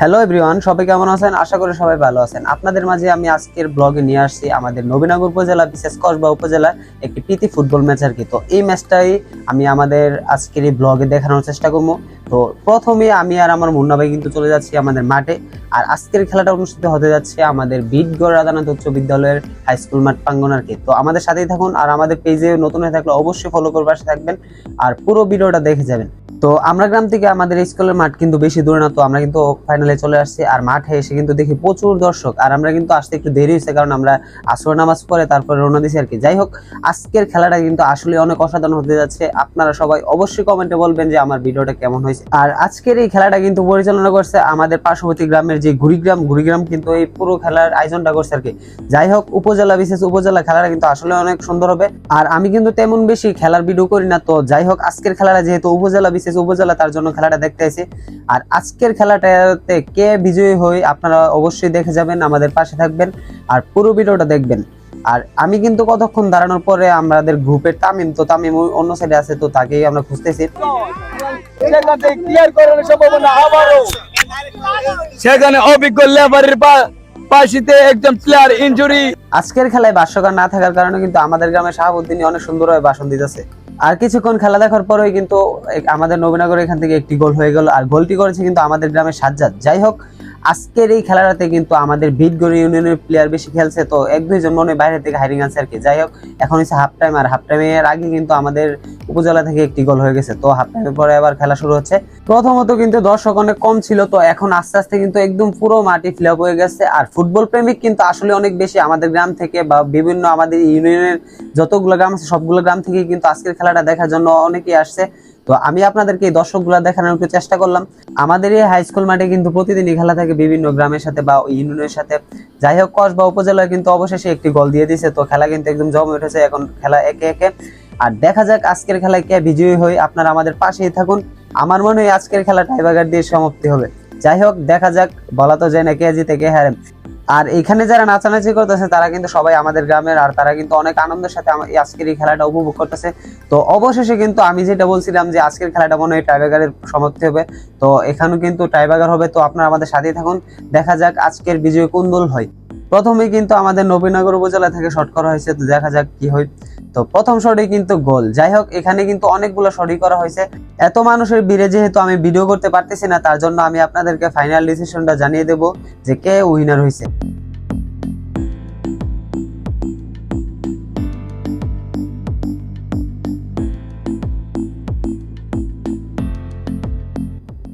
Hello everyone, সবাই কেমন আছেন? আশা করি সবাই ভালো আছেন। আপনাদের মাঝে আমি আজকের ব্লগে নিয়ে আসছি আমাদের নবীনগর উপজেলা বিশেষ কসবা উপজেলা একটি প্রীতি ফুটবল ম্যাচ আর কি। তো এই ম্যাচটাই আমি আমাদের আজকের এই ব্লগে দেখানোর চেষ্টা করবো। তো প্রথমে আমি আর আমার মুন্না ভাই কিন্তু চলে যাচ্ছি আমাদের মাঠে। আর আজকের খেলাটা অনুষ্ঠিত হতে যাচ্ছে আমাদের বিটগড় রাধানাথ উচ্চ বিদ্যালয়ের হাই স্কুল মাঠ প্রাঙ্গণ আর কি। তো আমাদের সাথেই থাকুন, আর আমাদের পেজে নতুন হয়ে থাকলে অবশ্যই ফলো করে পাশে থাকবেন আর পুরো ভিডিওটা দেখে যাবেন। তো আমরা গ্রাম থেকে আমাদের স্কুলের মাঠ কিন্তু বেশি দূরে না, তো আমরা কিন্তু ফাইনালে চলে আসছি। আর মাঠে এসে কিন্তু দেখি প্রচুর দর্শক, আর আমরা কিন্তু আসতে একটু দেরি হয়েছে কারণ আমরা আসর নামাজ পড়ে তারপরে রওনা দিছি আর কি। যাই হোক, আজকের খেলাটা কিন্তু আসলে অনেক অসাধারণ হতে যাচ্ছে। আপনারা সবাই অবশ্যই কমেন্টে বলবেন যে আমার ভিডিওটা কেমন হয়েছে। আর আজকের এই খেলাটা কিন্তু পরিচালনা করছে আমাদের পার্শ্ববর্তী গ্রামের যে ঘুরিগ্রাম কিন্তু এই পুরো খেলার আয়োজনটা করছে আর কি। যাই হোক, উপজেলা বিশেষ উপজেলা খেলাটা কিন্তু আসলে অনেক সুন্দর হবে। আর আমি কিন্তু তেমন বেশি খেলার ভিডিও করি না, তো যাই হোক আজকের খেলাটা যেহেতু উপজেলা উপজেলা তার জন্য খেলাটা দেখতে আসি। আর আজকের খেলাটাতে কে বিজয়ী হয় আপনারা অবশ্যই দেখে যাবেন, আমাদের পাশে থাকবেন আর পুরো ভিডিওটা দেখবেন। আর আমি কিন্তু কতক্ষণ দাঁড়ানোর পরে আমাদের গ্রুপের তামিম অন্য সাইডে আছে, তো তাকেই আমরা খুঁজতেছি। সেখানে অভিজ্ঞ লেবারের পাশিতে একজন প্লেয়ার ইনজুরি। আজকের খেলায় ভাষ্যকার না থাকার কারণে কিন্তু আমাদের গ্রামের শাহাবুদ্দিন অনেক সুন্দরভাবে ভাষণ দিতেছে। আর কিছুক্ষণ খেলা দেখার পরেই কিন্তু আমাদের নবীনগর এখান থেকে একটি গোল হয়ে গেল, আর গোলটি করেছে কিন্তু আমাদের গ্রামের সাজ্জাদ। যাই হোক, আজকের এই খেলাটাতে কিন্তু আমাদের বিটগড় ইউনিয়নের প্লেয়ার বেশি খেলছে, তো এক দুইজন মনে বাইরে থেকে হারিয়ে আছে আর কি। যাই হোক, এখন হচ্ছে হাফ টাইম, আর হাফ টাইমের আগে কিন্তু আমাদের উপজেলা থেকে একটি গোল হয়ে গেছে। তো হাফ টাইমের পরে আবার খেলা শুরু হচ্ছে। প্রথমত কিন্তু দর্শক অনেক কম ছিল, তো এখন আস্তে আস্তে কিন্তু একদম পুরো মাটি ফিল আপ হয়ে গেছে। আর ফুটবল প্রেমিক কিন্তু আসলে অনেক বেশি আমাদের গ্রাম থেকে বা বিভিন্ন আমাদের ইউনিয়নের যতগুলো গ্রাম আছে সবগুলো গ্রাম থেকে কিন্তু আজকের খেলাটা দেখার জন্য অনেকেই আসছে। তো আমি আপনাদেরকে এই দর্শকগুলা দেখানোর একটু চেষ্টা করলাম। আমাদের এই হাই স্কুল মাঠে কিন্তু প্রতিদিনই খেলা থাকে বিভিন্ন গ্রামের সাথে বা ইউনিয়নের সাথে। যাই হোক, কসবা উপজেলায় কিন্তু অবশেষে একটি গোল দিয়ে দিয়েছে, তো খেলা কিন্তু একদম জমে উঠেছে। এখন খেলা একে একে, আর দেখা যাক আজকের খেলায় কে বিজয়ী হয়। আপনারা আমাদের পাশেই থাকুন। আমার মনে হয় আজকের খেলা টাইব্রেকার দিয়ে সমাপ্তি হবে। যাই হোক, দেখা যাক, বলা তো যায় না কে জিতে কে হারে। আর এখানে যারা নাচানাচি করতেছে তারা কিন্তু সবাই আমাদের গ্রামের, আর তারা কিন্তু অনেক আনন্দের সাথে আজকের এই খেলাটা উপভোগ করতেছে। তো অবশেষে কিন্তু আমি যেটা বলছিলাম যে আজকের খেলাটা মনে হয় টাইব্রেকারের সমাপ্তি হবে, তো এখানেও কিন্তু টাইব্রেকার হবে। তো আপনারা আমাদের সাথেই থাকুন, দেখা যাক আজকের বিজয়ী কোন দল হয়। প্রথমে কিন্তু আমাদের নবীনগর উপজেলা থেকে শট করা হয়েছে, তো দেখা যাক কি হয়। তো প্রথম শটে কিন্তু গোল। যাই হোক, এখানে কিন্তু অনেকগুলো শটই করা হয়েছে। এত মানুষের ভিড়ে যেহেতু আমি ভিডিও করতে পারতেছি না, তার জন্য আমি আপনাদেরকে ফাইনাল ডিসিশনটা জানিয়ে দেব যে কে উইনার হয়েছে।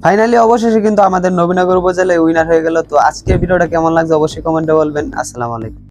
ফাইনালি অবশেষে কিন্তু আমাদের নবীনগর উপজেলায় উইনার হয়ে গেল। তো আজকের ভিডিওটা কেমন লাগছে অবশ্যই কমেন্টে বলবেন। আসসালামু আলাইকুম।